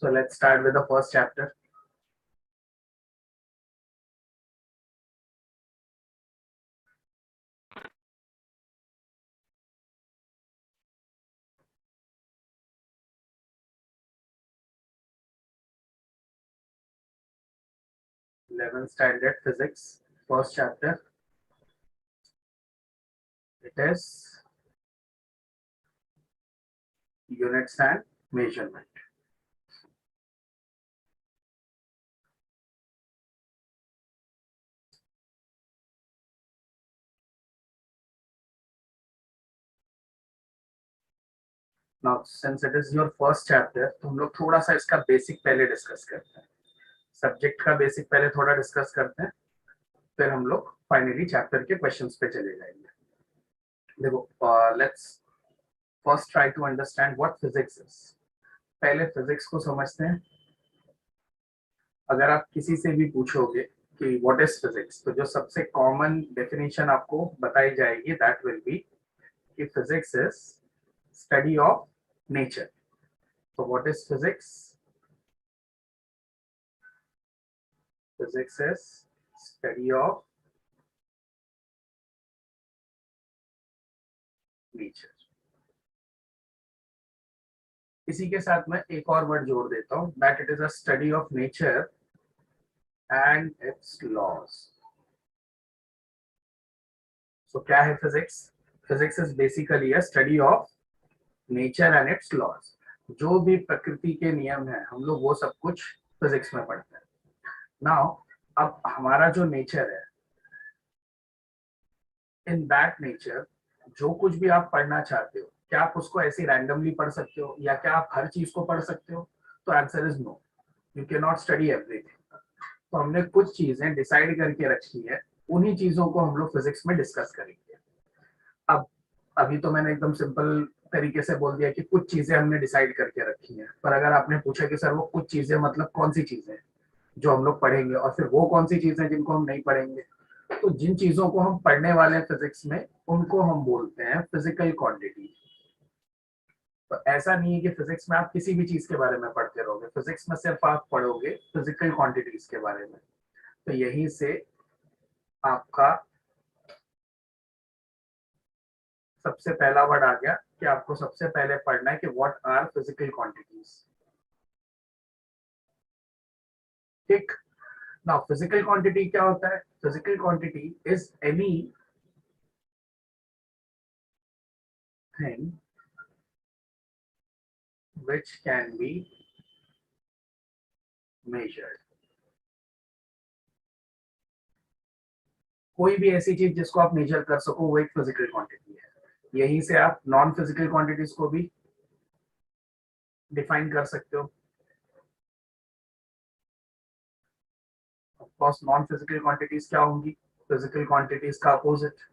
So let's start with the first chapter. Eleventh standard physics, first chapter. It is units and measurement. Now, since it is your first chapter, तो हम लोग थोड़ा सा इसका basic पहले discuss करते हैं. सब्जेक्ट का बेसिक पहले थोड़ा डिस्कस करते हैं, फिर हम लोग फाइनली चैप्टर के क्वेश्चंस पे चले जाएंगे. देखो, let's first try to understand what physics is. पहले फिजिक्स को समझते हैं. अगर आप किसी से भी पूछोगे कि व्हाट इज फिजिक्स, तो जो सबसे कॉमन डेफिनेशन आपको बताई जाएगी दैट विल बी कि physics is study of nature. So what is physics? Physics is study of nature. इसी के साथ मैं एक और वर्ड जोड़ देता हूँ, that it is a study of nature and its laws. So क्या है physics? Physics is basically a study of nature and its laws. जो भी प्रकृति के नियम है, हम लोग वो सब कुछ फिजिक्स में पढ़ते हैं. Now, अब हमारा जो नेचर है, इन दैट नेचर जो कुछ भी आप पढ़ना चाहते हो, क्या आप उसको ऐसे रैंडमली पढ़ सकते हो या क्या आप हर चीज को पढ़ सकते हो? तो answer is no, you can not study everything. तो हमने कुछ चीजें डिसाइड करके रखी है, उन्हीं चीजों को हम लोग फिजिक्स में डिस्कस करेंगे. अब अभी तो मैंने एकदम सिंपल तरीके से बोल दिया कि कुछ चीजें हमने डिसाइड करके रखी हैं, पर अगर आपने पूछा कि सर वो कुछ चीजें मतलब कौन सी चीजें जो हम लोग पढ़ेंगे और फिर वो कौन सी चीजें जिनको हम नहीं पढ़ेंगे, तो जिन चीजों को हम पढ़ने वाले हैं फिजिक्स में, उनको हम बोलते हैं फिजिकल क्वांटिटी. तो ऐसा नहीं है कि फिजिक्स में आप किसी भी चीज के बारे में पढ़ते रहोगे. फिजिक्स में सिर्फ आप पढ़ोगे फिजिकल क्वांटिटीज के बारे में. तो यहीं से आपका सबसे पहला वर्ड आ गया कि आपको सबसे पहले पढ़ना है कि व्हाट आर फिजिकल क्वांटिटीज. ठीक. नाउ फिजिकल क्वांटिटी क्या होता है? Physical quantity is any thing which can be measured. कोई भी ऐसी चीज जिसको आप मेजर कर सको वो एक फिजिकल क्वांटिटी है. यहीं से आप नॉन फिजिकल क्वांटिटीज को भी डिफाइन कर सकते हो. Of course non physical quantities क्या होंगी? फिजिकल क्वांटिटीज का अपोजिट.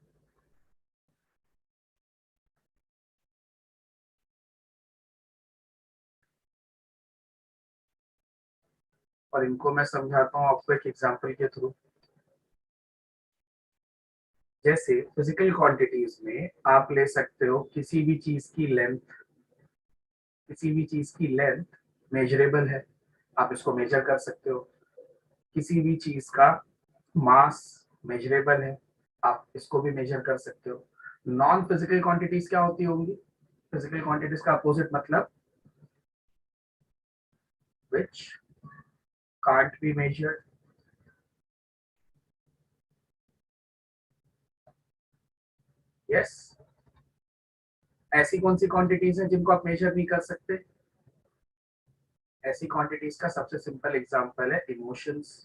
और इनको मैं समझाता हूँ आपको एक एग्जांपल के थ्रू. जैसे फिजिकल क्वांटिटीज में आप ले सकते हो किसी भी चीज की लेंथ. किसी भी चीज की लेंथ मेजरेबल है, आप इसको मेजर कर सकते हो. किसी भी चीज का मास मेजरेबल है, आप इसको भी मेजर कर सकते हो. नॉन फिजिकल क्वांटिटीज क्या होती होंगी? फिजिकल क्वांटिटीज का अपोजिट मतलब which can't be measured. Yes. ऐसी कौन सी क्वांटिटीज हैं जिनको आप मेजर नहीं कर सकते? ऐसी क्वांटिटीज का सबसे सिंपल एग्जांपल है emotions.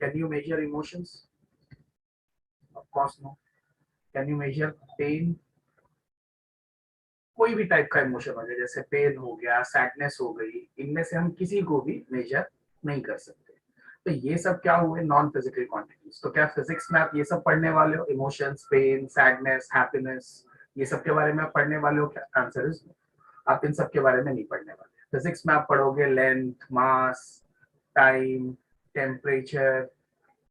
Can you measure emotions? Of course no. Can you measure pain? कोई भी टाइप का इमोशन हो गया, जैसे पेन हो गया, सैडनेस हो गई, इनमें से हम किसी को भी मेजर नहीं कर सकते. तो ये सब क्या हुए? Non physical quantities. तो क्या फिजिक्स में आप ये सब पढ़ने वाले हो? इमोशंस, पेन, सैडनेस, हैप्पीनेस, ये सब के बारे में आप पढ़ने वाले हो? क्या आंसर इज नो. आप इन सब के बारे में नहीं पढ़ने वाले. फिजिक्स में आप पढ़ोगे लेंथ, मास, टाइम, टेम्परेचर.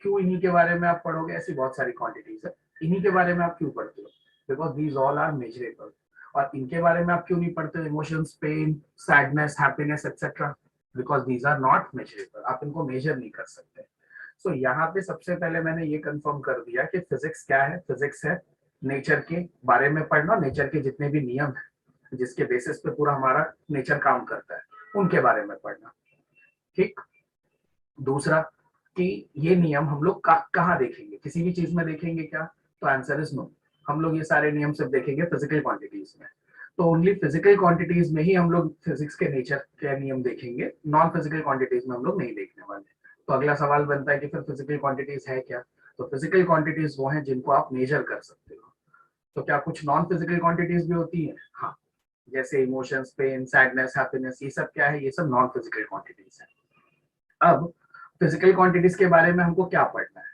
क्यों इन्हीं के बारे में आप पढ़ोगे? ऐसी बहुत सारी क्वांटिटीज है, इन्हीं के बारे में आप क्यों पढ़ते हो? Because these all are measurable. और इनके बारे में आप क्यों नहीं पढ़ते? Emotions, pain, sadness, happiness etcetera, because these are not measurable, आप इनको मेजर नहीं कर सकते। सो यहाँ पे सबसे पहले मैंने ये कंफर्म कर दिया कि फिजिक्स क्या है। फिजिक्स है नेचर के बारे में पढ़ना, नेचर के जितने भी नियम है जिसके बेसिस पे पूरा हमारा नेचर काम करता है उनके बारे में पढ़ना। ठीक। दूसरा कि ये नियम हम लोग कहाँ देखेंगे, किसी भी चीज में देखेंगे क्या? तो आंसर इज नो। हम लोग ये सारे नियम सिर्फ देखेंगे फिजिकल क्वांटिटीज में। तो ओनली फिजिकल क्वांटिटीज में ही हम लोग फिजिक्स के नेचर के नियम देखेंगे, नॉन फिजिकल क्वांटिटीज में हम लोग नहीं देखने वाले। तो अगला सवाल बनता है कि फिर फिजिकल क्वांटिटीज है क्या? तो फिजिकल क्वांटिटीज वो हैं जिनको आप मेजर कर सकते हो। तो क्या कुछ नॉन फिजिकल क्वांटिटीज भी होती है? हाँ, जैसे इमोशंस, पेन, सैडनेस, हैप्पीनेस, ये सब क्या है? ये सब नॉन फिजिकल क्वांटिटीज है। अब फिजिकल क्वांटिटीज के बारे में हमको क्या पढ़ना है?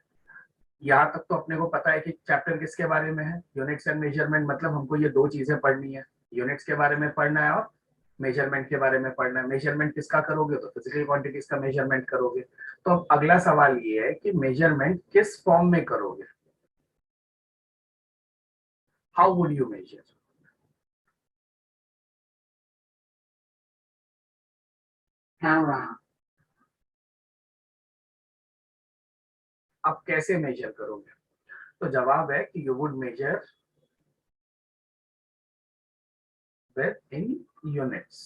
यहाँ तक तो अपने को पता है कि चैप्टर किसके बारे में है, यूनिट्स एंड मेजरमेंट। मतलब हमको ये दो चीजें पढ़नी है, यूनिट्स के बारे में पढ़ना है और मेजरमेंट के बारे में पढ़ना है। मेजरमेंट किसका करोगे? तो फिजिकल क्वांटिटीज का मेजरमेंट करोगे। तो अब अगला सवाल ये है कि मेजरमेंट किस फॉर्म में करोगे? How would you measure? आप कैसे मेजर करोगे? तो जवाब है कि you would measure within units.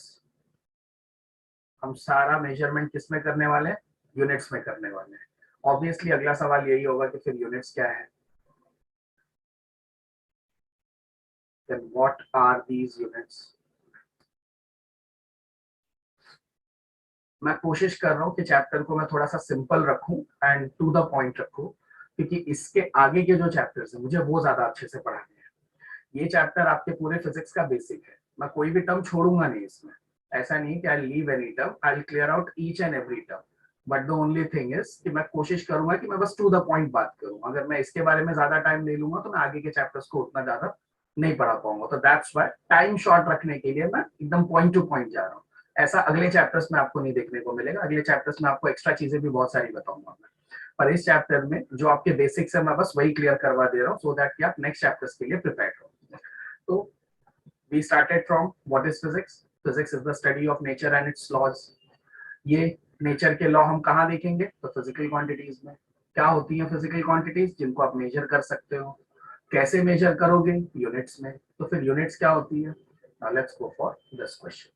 हम सारा मेजरमेंट किस में करने वाले हैं? यूनिट्स में करने वाले हैं। ऑब्वियसली अगला सवाल यही होगा कि फिर यूनिट्स क्या है? then what are these units? मैं कोशिश कर रहा हूँ कि चैप्टर को मैं थोड़ा सा सिंपल रखूं एंड टू द पॉइंट रखूं, क्योंकि इसके आगे के जो चैप्टर्स हैं मुझे वो ज्यादा अच्छे से पढ़ाने हैं। ये चैप्टर आपके पूरे फिजिक्स का बेसिक है, मैं कोई भी टर्म छोड़ूंगा नहीं इसमें। ऐसा नहीं कि I leave any term, I clear out each and every term. But the only thing is कि मैं कोशिश करूंगा कि मैं बस टू द पॉइंट बात करूं। अगर मैं इसके बारे में ज्यादा टाइम ले लूंगा तो मैं आगे के चैप्टर्स को उतना ज्यादा नहीं पढ़ा पाऊंगा। तो दैट्स व्हाई टाइम शॉर्ट रखने के लिए मैं एकदम पॉइंट टू पॉइंट जा रहा हूँ। ऐसा अगले चैप्टर्स में आपको नहीं देखने को मिलेगा। अगले चैप्टर्स में आपको एक्स्ट्रा चीजें भी बहुत सारी बताऊंगा मैं। पर इस चैप्टर में जो आपके बेसिक्स है मैं बस वही क्लियर करवा दे रहा हूँ, सो दैट कि आप नेक्स्ट चैप्टर्स के लिए प्रिपेयर हो। तो we started from what is physics. Physics is the study of nature and its laws. ये नेचर के लॉ हम कहाँ देखेंगे? तो फिजिकल क्वांटिटीज में। क्या होती है फिजिकल क्वांटिटीज? जिनको आप मेजर कर सकते हो। कैसे मेजर करोगे? यूनिट्स में। तो फिर यूनिट्स क्या होती है? Let's go for this question.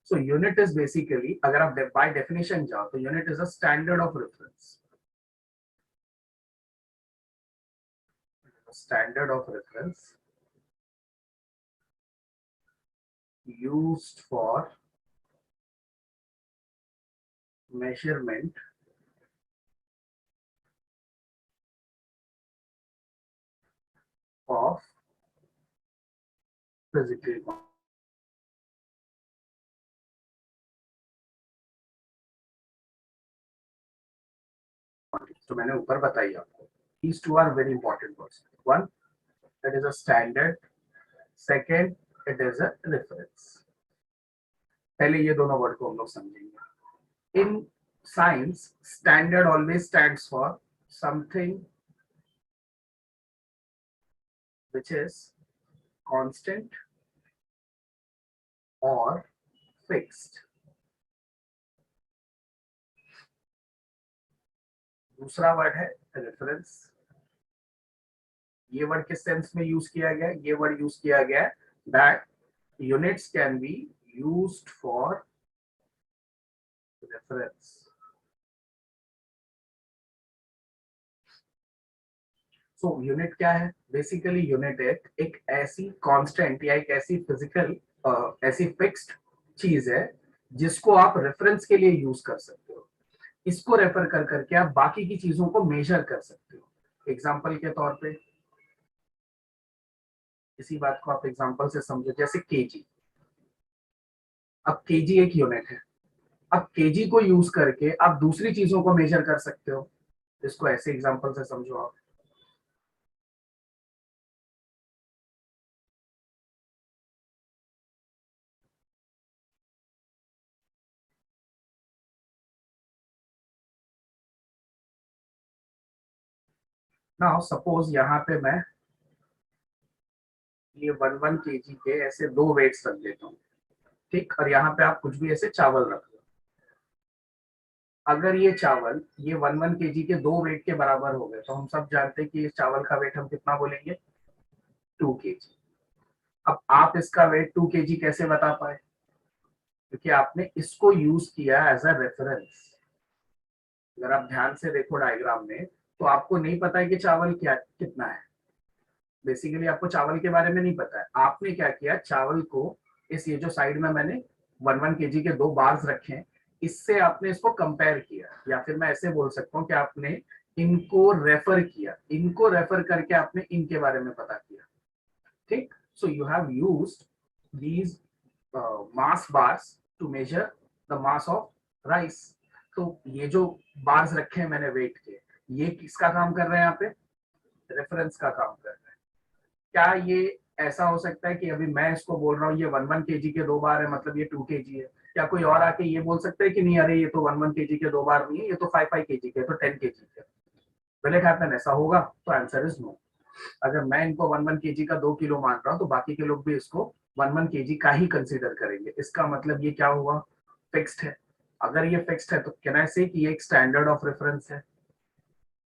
So unit is basically, अगर आप बाय डेफिनेशन जाओ तो unit is a standard of reference. Standard of reference used for measurement of physical quantities। तो मैंने ऊपर बताई आपको, these two are very important words। one, it is a standard। second, it is a reference। पहले ये दोनों word को हम लोग समझेंगे। In science standard always stands for something which is constant or fixed। दूसरा वर्ड है रेफरेंस। ये वर्ड किस सेंस में यूज किया गया? ये वर्ड यूज किया गया that units can be used for reference. So unit क्या है? बेसिकली यूनिट एक ऐसी कांस्टेंट या एक ऐसी फिजिकल ऐसी फिक्स्ड चीज है जिसको आप रेफरेंस के लिए यूज कर सकते हो। इसको रेफर कर करके आप बाकी की चीजों को मेजर कर सकते हो। एग्जाम्पल के तौर पे इसी बात को आप एग्जाम्पल से समझो, जैसे केजी। अब केजी एक यूनिट है। अब केजी को यूज करके आप दूसरी चीजों को मेजर कर सकते हो। इसको ऐसे एग्जाम्पल से समझो आप। नाउ सपोज यहाँ पे मैं ये 1 kg के ऐसे 2 वेट्स रख देता हूँ, ठीक, और यहाँ पे आप कुछ भी ऐसे चावल रख दो। अगर ये चावल ये 1 kg के 2 वेट के बराबर हो गए तो हम सब जानते हैं कि इस चावल का वेट हम कितना बोलेंगे, 2 kg। अब आप इसका वेट 2 kg कैसे बता पाए, क्योंकि आपने इसको यूज किया एज अ रेफरेंस। अगर आप ध्यान से देखो डायग्राम में तो आपको नहीं पता है कि चावल क्या कितना है, बेसिकली आपको चावल के बारे में नहीं पता है। आपने क्या किया, चावल को इस ये जो साइड में मैंने 1 kg के 2 बार्स रखे हैं, इससे आपने इसको कंपेयर किया, या फिर मैं ऐसे बोल सकता हूँ कि आपने इनको रेफर किया, इनको रेफर करके आपने इनके बारे में पता किया, ठीक। So you have used these mass bars to measure the mass of rice. तो ये जो बार्स रखे हैं मैंने वेट के, ये किसका काम कर रहे हैं यहाँ पे, रेफरेंस का काम कर रहे हैं। क्या ये ऐसा हो सकता है कि अभी मैं इसको बोल रहा हूँ ये 1 kg के 2 बार है मतलब ये 2 kg है, क्या कोई और आके ये बोल सकता है कि नहीं अरे ये तो 1 kg के 2 बार नहीं है, ये तो 5 kg के, तो 10 kg के। विल इट हैपन, ऐसा होगा? तो आंसर इज नो। अगर मैं इनको 1 kg का 2 किलो मान रहा हूँ तो बाकी के लोग भी इसको 1 kg का ही कंसिडर करेंगे। इसका मतलब ये क्या हुआ, फिक्स्ड है। अगर ये फिक्स्ड है तो कैन आई से कि ये एक स्टैंडर्ड ऑफ रेफरेंस है।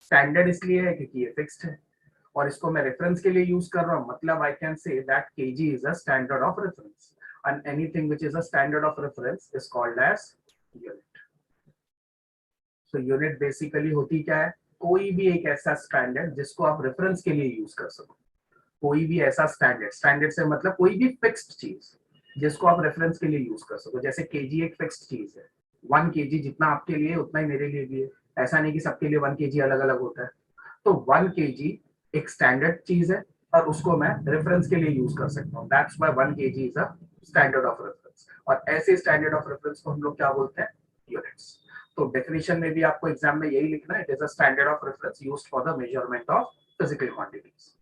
स्टैंडर्ड इसलिए है क्योंकि ये फिक्स्ड है और इसको मैं रेफरेंस के लिए यूज कर रहा हूँ, मतलब I can say that kg is a standard of reference and anything which is a standard of reference is called as unit. So unit basically होती क्या है, कोई भी एक ऐसा स्टैंडर्ड जिसको आप रेफरेंस के लिए यूज कर सको। कोई भी ऐसा स्टैंडर्ड, स्टैंडर्ड से मतलब कोई भी फिक्स्ड चीज जिसको आप रेफरेंस के लिए यूज कर सको। जैसे kg एक फिक्स्ड चीज है, 1 kg जितना आपके लिए उतना ही मेरे लिए भी है, ऐसा नहीं कि सबके लिए 1 kg अलग अलग होता है। तो 1 kg एक स्टैंडर्ड चीज है और उसको मैं रेफरेंस के लिए यूज कर सकता हूँ, that's why 1 kg is a standard of reference. और ऐसे स्टैंडर्ड ऑफ रेफरेंस को हम लोग क्या बोलते हैं, यूनिट्स। तो डेफिनेशन में भी आपको एग्जाम में यही लिखना है, it is a standard of reference used for the measurement of physical quantities,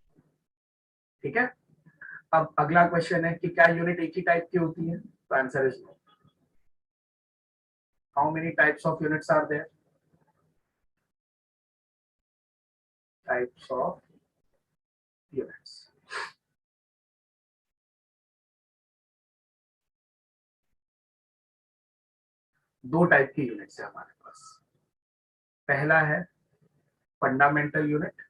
ठीक है। अब अगला क्वेश्चन है कि क्या यूनिट एक ही टाइप की होती है, तो answer is no. How many types of units are there, types of units. 2 type की यूनिट्स है हमारे पास। पहला है fundamental unit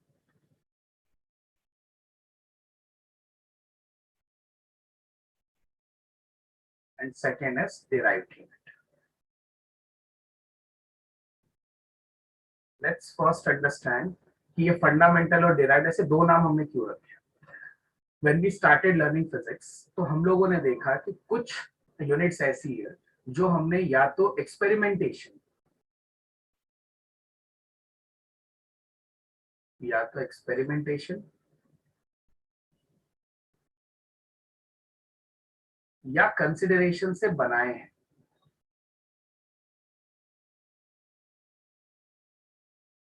and second is derived unit. Let's first understand कि ये फंडामेंटल और डिराइव्ड ऐसे 2 नाम हमने क्यों रखे। When we started learning physics तो हम लोगों ने देखा कि कुछ यूनिट्स ऐसी है जो हमने या तो एक्सपेरिमेंटेशन या कंसिडरेशन से बनाए हैं।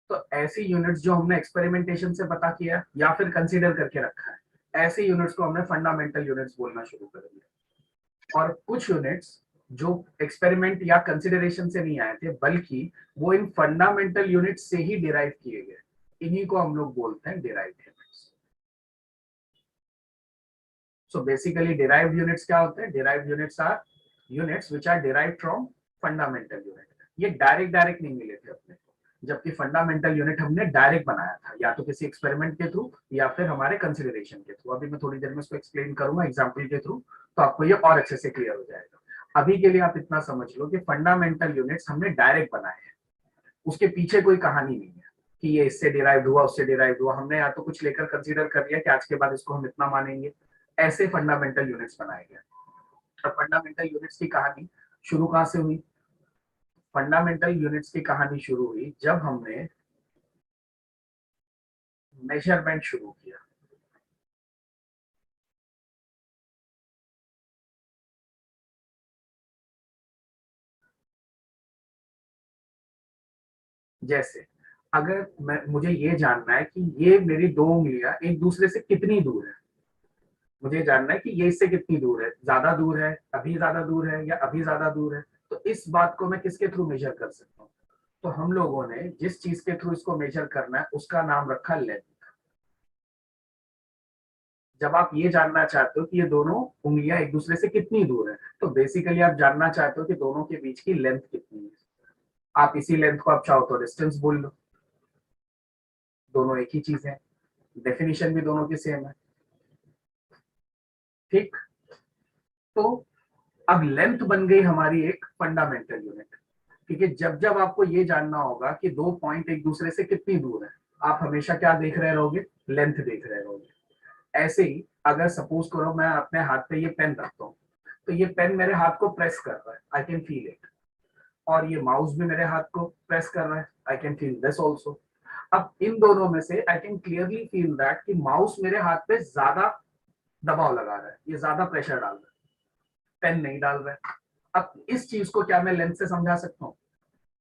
तो ऐसी यूनिट्स जो हमने एक्सपेरिमेंटेशन से पता किया या फिर कंसीडर करके रखा है, ऐसी यूनिट्स को हमने फंडामेंटल यूनिट्स बोलना शुरू कर दिया। और कुछ यूनिट्स जो एक्सपेरिमेंट या कंसिडरेशन से नहीं आए थे बल्कि वो इन फंडामेंटल यूनिट्स से ही डिराइव किए गए, इन्हीं को हम लोग बोलते हैं derived units. So basically derived units क्या होते हैं, derived units are units which are derived from fundamental unit. ये डायरेक्ट डायरेक्ट नहीं मिले थे अपने को, जबकि फंडामेंटल यूनिट हमने डायरेक्ट बनाया था, या तो किसी एक्सपेरिमेंट के थ्रू या फिर हमारे कंसिडरेशन के थ्रू। अभी मैं थोड़ी देर में इसको एक्सप्लेन करूंगा एग्जाम्पल के थ्रू, तो आपको ये और अच्छे से क्लियर हो जाएगा। अभी के लिए आप इतना समझ लो कि फंडामेंटल यूनिट्स हमने डायरेक्ट बनाए हैं, उसके पीछे कोई कहानी नहीं है कि ये इससे डिराइव हुआ उससे डिराइव हुआ, हमने या तो कुछ लेकर कंसीडर कर लिया कि आज के बाद इसको हम इतना मानेंगे, ऐसे फंडामेंटल यूनिट्स बनाए गए। और फंडामेंटल यूनिट्स की कहानी शुरू कहां से हुई, फंडामेंटल यूनिट्स की कहानी शुरू हुई जब हमने मेजरमेंट शुरू किया। जैसे अगर मुझे ये जानना है कि ये मेरी 2 उंगलियां एक दूसरे से कितनी दूर है, मुझे जानना है कि ये इससे कितनी दूर है, ज्यादा दूर है, अभी ज्यादा दूर है या अभी ज्यादा दूर है, तो इस बात को मैं किसके थ्रू मेजर कर सकता हूँ, तो हम लोगों ने जिस चीज के थ्रू इसको मेजर करना है उसका नाम रखा लेंथ। जब आप ये जानना चाहते हो कि ये दोनों उंगलियां एक दूसरे से कितनी दूर है, तो बेसिकली आप जानना चाहते हो कि दोनों के बीच की लेंथ कितनी है। आप इसी लेंथ को आप चाहो तो डिस्टेंस बोल लो, दोनों एक ही चीज है, डेफिनेशन भी दोनों की सेम है। ठीक, तो अब लेंथ बन गई हमारी एक फंडामेंटल यूनिट। ठीक है, जब जब आपको ये जानना होगा कि दो पॉइंट एक दूसरे से कितनी दूर है, आप हमेशा क्या देख रहे रहोगे, लेंथ देख रहे रहोगे। ऐसे ही अगर सपोज करो मैं अपने हाथ पे ये पेन रखता हूँ, तो ये पेन मेरे हाथ को प्रेस कर रहा है, आई कैन फील इट। और ये माउस भी मेरे हाथ को प्रेस कर रहा है, I can feel this also. अब इन दोनों में से I can clearly feel that कि माउस मेरे हाथ पे ज्यादा दबाव लगा रहा है, ये ज्यादा प्रेशर डाल रहा है, पेन नहीं डाल रहा है। अब इस चीज को क्या मैं लेंथ से समझा सकता हूँ?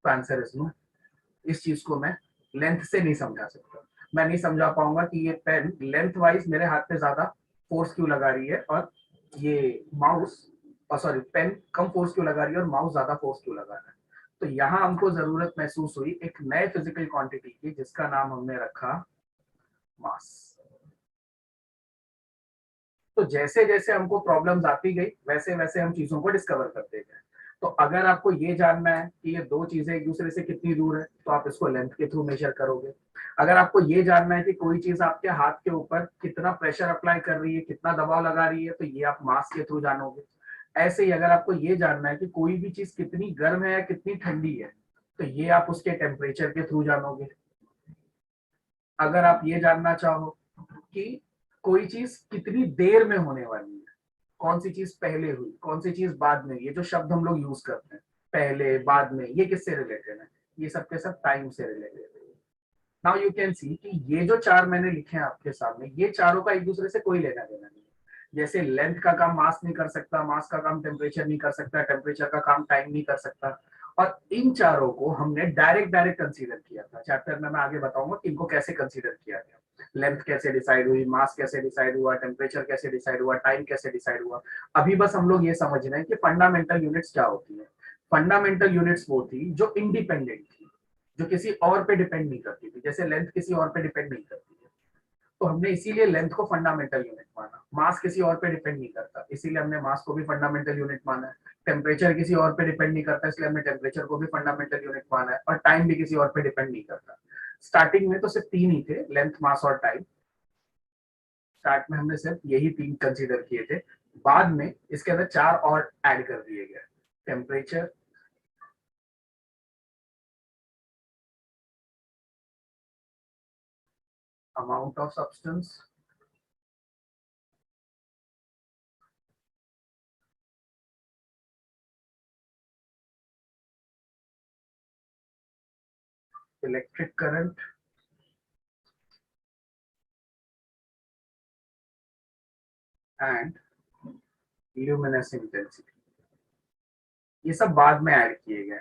तो आंसर इज नो। इस चीज को मैं लेंथ से नहीं समझा सकता। मैं नहीं समझा पाऊंगा कि ये पेन लेंथ वाइज मेरे हाथ पे ज्यादा फोर्स क्यों लगा रही है, और ये माउस, सॉरी, पेन कम फोर्स क्यों लगा रही है और माउस ज्यादा फोर्स क्यों लगा रहा है। तो यहाँ हमको जरूरत महसूस हुई एक नए फिजिकल क्वांटिटी की, जिसका नाम हमने रखा मास। तो जैसे जैसे हमको प्रॉब्लम्स आती गई, वैसे वैसे हम चीजों को डिस्कवर करते गए। तो अगर आपको ये जानना है कि ये दो चीजें एक दूसरे से कितनी दूर है, तो आप इसको लेंथ के थ्रू मेजर करोगे। अगर आपको ये जानना है कि कोई चीज आपके हाथ के ऊपर कितना प्रेशर अप्लाई कर रही है, कितना दबाव लगा रही है, तो ये आप मास के थ्रू जानोगे। ऐसे ही अगर आपको ये जानना है कि कोई भी चीज कितनी गर्म है या कितनी ठंडी है, तो ये आप उसके टेम्परेचर के थ्रू जानोगे। अगर आप ये जानना चाहो कि कोई चीज कितनी देर में होने वाली है, कौन सी चीज पहले हुई, कौन सी चीज बाद में, ये जो शब्द हम लोग यूज करते हैं पहले बाद में, ये किससे रिलेटेड है? ये सब के सब टाइम से रिलेटेड है। नाउ यू कैन सी कि ये जो चार मैंने लिखे हैं आपके सामने, ये चारों का एक दूसरे से कोई लेना देना नहीं है। जैसे लेंथ का काम मास नहीं कर सकता, मास का काम टेम्परेचर नहीं कर सकता, टेम्परेचर का काम टाइम नहीं कर सकता। और इन चारों को हमने डायरेक्ट डायरेक्ट कंसीडर किया था। चैप्टर में मैं आगे बताऊंगा कि इनको कैसे कंसीडर किया गया, लेंथ कैसे डिसाइड हुई, मास कैसे डिसाइड हुआ, टेम्परेचर कैसे डिसाइड हुआ, टाइम कैसे डिसाइड हुआ। अभी बस हम लोग ये समझ रहे हैं कि फंडामेंटल यूनिट्स क्या होती है। फंडामेंटल यूनिट्स वो थी जो इंडिपेंडेंट थी, जो किसी और पे डिपेंड नहीं करती थी। जैसे लेंथ किसी और पे डिपेंड नहीं करती है, तो हमने इसीलिए लेंथ को फंडामेंटल यूनिट माना। मास किसी और पे डिपेंड नहीं करता, इसीलिए हमने मास को भी फंडामेंटल यूनिट माना है। टेम्परेचर किसी और पे डिपेंड नहीं करता, इसलिए हमने टेम्परेचर को भी फंडामेंटल यूनिट माना है। और टाइम भी किसी और पे डिपेंड नहीं करता। स्टार्टिंग में तो सिर्फ तीन ही थे, लेंथ, मास और टाइम। स्टार्ट में हमने सिर्फ यही तीन कंसीडर किए थे। बाद में इसके अंदर चार और ऐड कर दिए गए, temperature, amount of substance, electric current and luminous intensity. ये सब बाद में ऐड किए गए।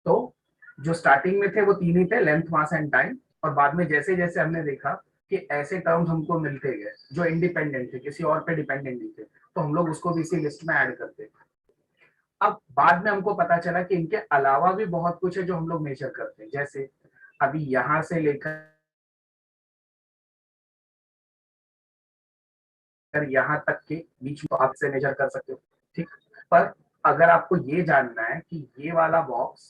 तो जो स्टार्टिंग में थे वो तीन ही थे, लेंथ, मास एंड टाइम। और बाद में जैसे जैसे हमने देखा कि ऐसे टर्म्स हमको मिलते गए जो इंडिपेंडेंट थे, किसी और पे डिपेंडेंट नहीं थे, तो हम लोग उसको भी इसी लिस्ट में ऐड करते थे। अब बाद में हमको पता चला कि इनके अलावा भी बहुत कुछ है जो हम लोग मेजर करते हैं। जैसे अभी यहां से लेकर यहाँ तक के बीच में आप से मेजर कर सकते हो। ठीक, पर अगर आपको ये जानना है कि ये वाला बॉक्स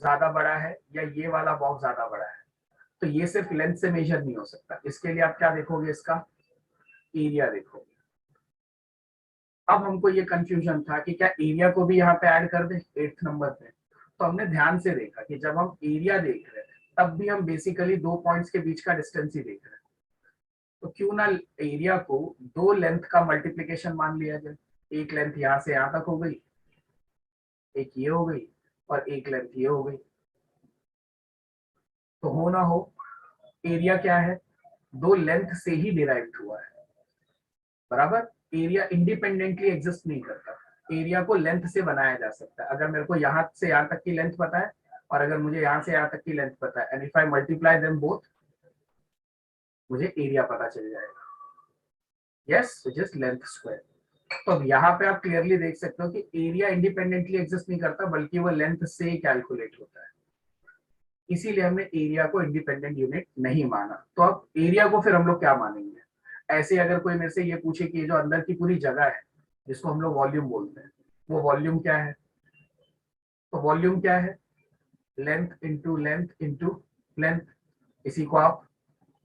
ज्यादा बड़ा है या ये वाला बॉक्स ज्यादा बड़ा है, तो ये सिर्फ लेंथ से मेजर नहीं हो सकता। इसके लिए आप क्या देखोगे, इसका एरिया देखोगे। अब हमको ये कंफ्यूजन था कि क्या एरिया को भी यहाँ पे ऐड कर दें 8th नंबर पे। तो हमने ध्यान से देखा कि जब हम एरिया देख रहे हैं, तब भी हम बेसिकली दो पॉइंट्स के बीच का डिस्टेंस ही देख रहे हैं। तो क्यों ना एरिया को दो लेंथ का मल्टीप्लीकेशन मान लिया जाए। एक लेंथ यहाँ से यहाँ तक हो गई, एक ये हो गई, और एक लेंथ ये हो गई। तो हो ना हो, एरिया क्या है, दो लेंथ से ही डिराइव हुआ है। बराबर, एरिया इंडिपेंडेंटली एग्जिस्ट नहीं करता। एरिया को लेंथ से बनाया जा सकता है। अगर मेरे को यहाँ से यहाँ तक की लेंथ पता है, और अगर मुझे यहाँ से यहाँ तक की लेंथ पता है, and if I multiply them both, मुझे एरिया पता चल जाएगा। Yes, just length square. तो अब यहाँ पे आप क्लियरली देख सकते हो कि एरिया इंडिपेंडेंटली एग्जिस्ट नहीं करता, बल्कि वो लेंथ से ही कैलकुलेट होता है। इसीलिए हमने एरिया को इंडिपेंडेंट यूनिट नहीं माना। तो अब एरिया को फिर हम लोग क्या मानेंगे? ऐसे अगर कोई मेरे से ये पूछे कि ये जो अंदर की पूरी जगह है जिसको हम लोग वॉल्यूम बोलते हैं, वो वॉल्यूम क्या है? तो वॉल्यूम क्या है? Length into length into length. इसी को आप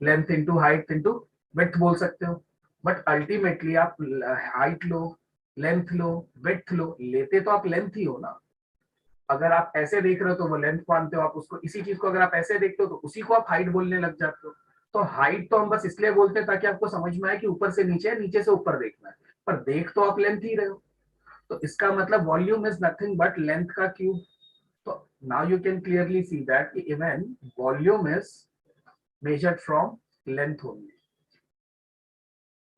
length into height into width बोल सकते हो। बट अल्टीमेटली आप हाइट लो, लेंथ लो, विड्थ लो, लेते तो आप लेंथ ही हो ना। अगर आप ऐसे देख रहे हो तो वो लेंथ मानते हो आप उसको, इसी चीज को अगर आप ऐसे देखते हो तो उसी को आप हाइट बोलने लग जाते हो। तो हाइट तो हम बस इसलिए बोलते हैं ताकि आपको समझ में आए कि ऊपर से नीचे है, नीचे से ऊपर देखना है, पर देख तो आप लेंथ ही रहे हो। तो इसका मतलब volume is nothing but length का क्यूब। तो now you can clearly see that even volume is measured from length only.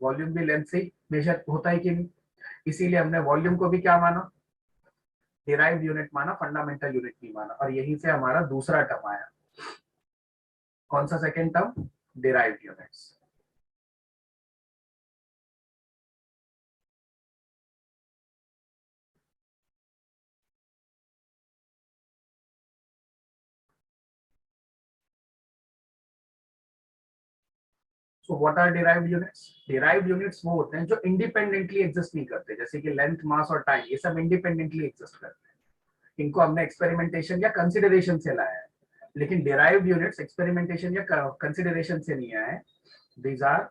Volume भी लेंथ से मेजर होता है कि नहीं? इसीलिए हमने वॉल्यूम को भी क्या माना? डिराइव्ड यूनिट माना, फंडामेंटल यूनिट नहीं माना। और यहीं से हमारा दूसरा टर्म आया। कौन सा second term? Derived units. So what are derived units? Derived units वो होते हैं जो इंडिपेंडेंटली एग्जिस्ट नहीं करते, जैसे कि लेंथ, मास और टाइम, ये सब इंडिपेंडेंटली एग्जिस्ट करते हैं। इनको हमने एक्सपेरिमेंटेशन या कंसिडरेशन से लाया है। लेकिन डिराइव्ड यूनिट्स एक्सपेरिमेंटेशन या कंसिडरेशन से नहीं आए। These are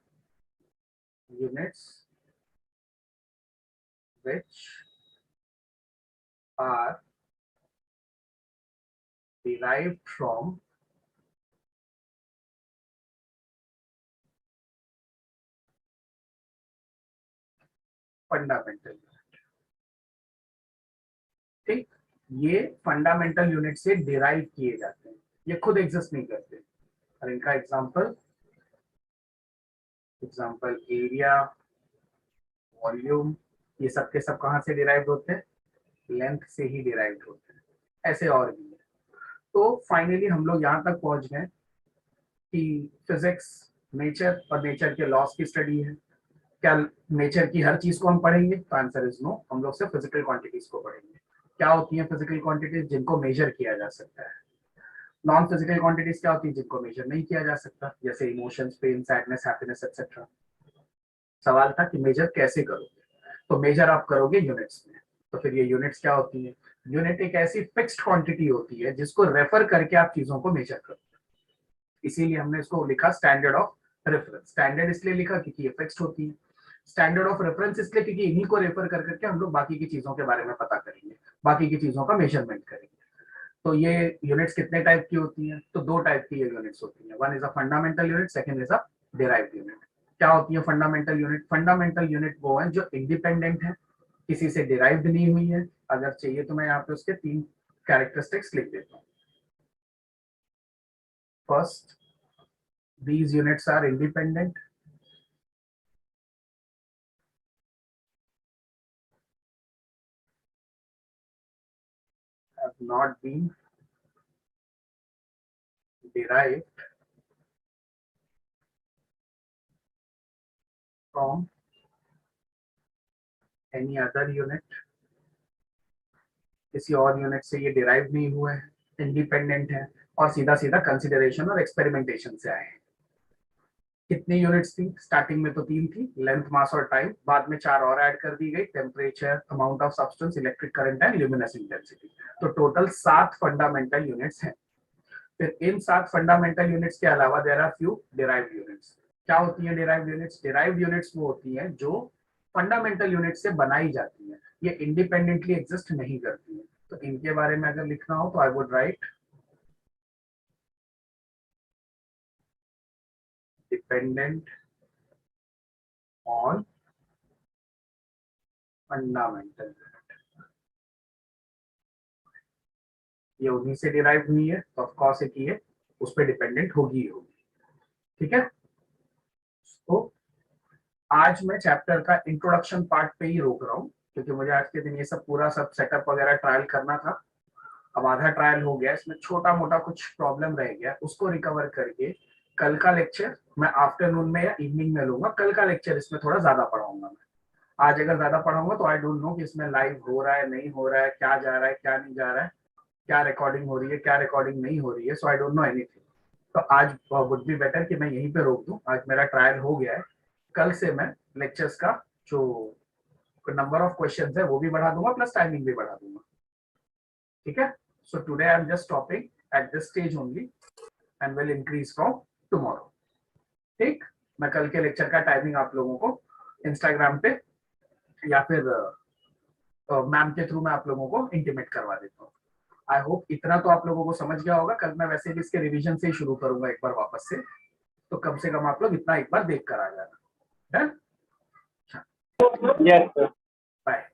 units which are derived from fundamental. ठीक, ये फंडामेंटल यूनिट से डिराइव किए जाते हैं, ये खुद एग्जिस्ट नहीं करते। और इनका एग्जांपल एरिया, वॉल्यूम, ये सब के सब कहाँ से डिराइव होते हैं? लेंथ से ही डिराइव होते हैं। ऐसे और भी है। तो फाइनली हम लोग यहाँ तक पहुंच गए कि फिजिक्स नेचर और नेचर के लॉस की स्टडी है। क्या नेचर की हर चीज को हम पढ़ेंगे? तो आंसर इज नो। हम लोग सिर्फ फिजिकल क्वांटिटीज को पढ़ेंगे। क्या होती है फिजिकल क्वांटिटीज? जिनको मेजर किया जा सकता है। नॉन फिजिकल क्वांटिटीज क्या होती है? जिनको मेजर नहीं किया जा सकता, जैसे emotions, pain, sadness, happiness etcetera. सवाल था कि मेजर कैसे करोगे? तो मेजर आप करोगे यूनिट्स में। तो फिर ये यूनिट्स क्या होती है? यूनिट एक ऐसी फिक्स्ड क्वांटिटी होती है जिसको रेफर करके आप चीजों को मेजर करो। इसीलिए हमने इसको लिखा स्टैंडर्ड ऑफ रेफरेंस। स्टैंडर्ड इसलिए लिखा क्योंकि ये फिक्स्ड होती है। स्टैंडर्ड ऑफ रेफरेंस इसलिए क्योंकि इन्हीं को रेफर कर करके हम लोग बाकी की चीजों के बारे में पता करेंगे, बाकी की चीजों का मेजरमेंट करेंगे। तो ये यूनिट्स कितने टाइप की होती हैं? तो दो टाइप की ये यूनिट्स होती हैं। One is a fundamental unit, second is a derived unit. क्या होती है फंडामेंटल यूनिट? फंडामेंटल यूनिट वो है जो इंडिपेंडेंट है, किसी से डिराइव्ड नहीं हुई है। अगर चाहिए तो मैं यहाँ पे उसके 3 कैरेक्टरिस्टिक्स लिख देता हूँ। First, these units are independent. Have not been derived from any other unit. किसी और यूनिट से ये डिराइव नहीं हुए हैं, इंडिपेंडेंट है और सीधा सीधा कंसिडरेशन और एक्सपेरिमेंटेशन से आए हैं। कितनी यूनिट्स थी? स्टार्टिंग में तो 3 थी, लेंथ, मास और टाइम। बाद में 4 और ऐड कर दी गई, temperature, amount of substance, electric current and luminous intensity. तो टोटल 7 फंडामेंटल यूनिट्स हैं। फिर इन 7 फंडामेंटल यूनिट्स के अलावा there are few derived units. क्या होती है डिराइव्ड यूनिट्स? डिराइव्ड यूनिट्स वो होती हैं जो फंडामेंटल यूनिट से बनाई जाती हैं, ये इंडिपेंडेंटली एग्जिस्ट नहीं करती है। तो इनके बारे में अगर लिखना हो तो I would write dependent on fundamental unit. ये उन्हीं से डिराइव हुई है तो ऑफ कोर्स ये उस पर डिपेंडेंट होगी ही होगी। ठीक है, तो आज मैं चैप्टर का इंट्रोडक्शन पार्ट पे ही रोक रहा हूँ क्योंकि मुझे आज के दिन ये सब पूरा सब सेटअप वगैरह ट्रायल करना था। अब आधा ट्रायल हो गया, इसमें छोटा मोटा कुछ प्रॉब्लम रह गया, उसको रिकवर करके कल का लेक्चर मैं आफ्टरनून में या इवनिंग में लूंगा। कल का लेक्चर इसमें थोड़ा ज्यादा पढ़ाऊंगा मैं। आज अगर ज्यादा पढ़ाऊंगा तो आई डोंट नो कि इसमें लाइव हो रहा है नहीं हो रहा है, क्या जा रहा है क्या नहीं जा रहा है। क्या रिकॉर्डिंग हो रही है, क्या रिकॉर्डिंग नहीं हो रही है, सो आई डोंट नो एनीथिंग। तो आज वुड बी बेटर कि मैं यहीं पे रोक दूं। आज मेरा ट्रायल हो गया है, कल से मैं लेक्चर्स का जो नंबर ऑफ क्वेश्चंस है वो भी बढ़ा दूंगा, प्लस टाइमिंग भी बढ़ा दूंगा, ठीक है। So today I am just stopping at this stage only and will increase from tomorrow, ठीक। मैं कल के लेक्चर का टाइमिंग आप लोगों को इंस्टाग्राम पे या फिर मैम के थ्रू मैं आप लोगों को इंटीमेट करवा देता हूँ। आई होप इतना तो आप लोगों को समझ गया होगा। कल मैं वैसे भी इसके रिवीजन से ही शुरू करूंगा एक बार वापस से, तो कम से कम आप लोग इतना एक बार देख कर आ जाना। डन? Yes, sir. बाय।